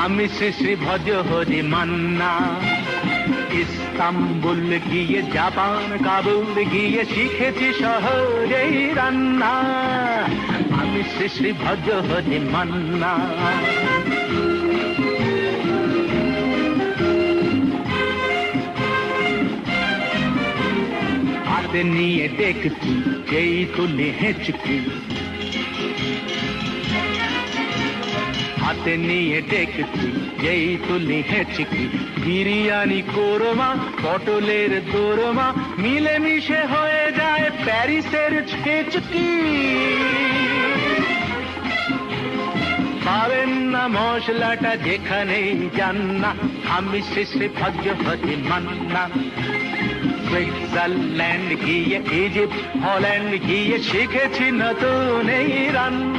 আমি শ্রী শ্রী ভজ হরি মান্না। ইস্তাম্বুল গিয়ে জাপান কাবুল গিয়ে শিখেছি শহরেই রান্না। আমি শ্রী শ্রী ভজ হরি মান্না। হাতে নিয়ে দেখছি যেই তুলি হেঁচকি, হাতে নিয়ে দেখছি যেই তুলি হেঁচকি। বিরিয়ানি কোরমা পটলের দোরমা মিলেমিশে হয়ে যায় প্যারিসের ছেচকি। পাবেন না মশলাটা যেখানেই যান না। আমি শ্রী শ্রী ভজ হরি মান্না। সুইজারল্যান্ড গিয়ে ইজিপ্ট হল্যান্ড গিয়ে শিখেছি নতুন এই রান্না।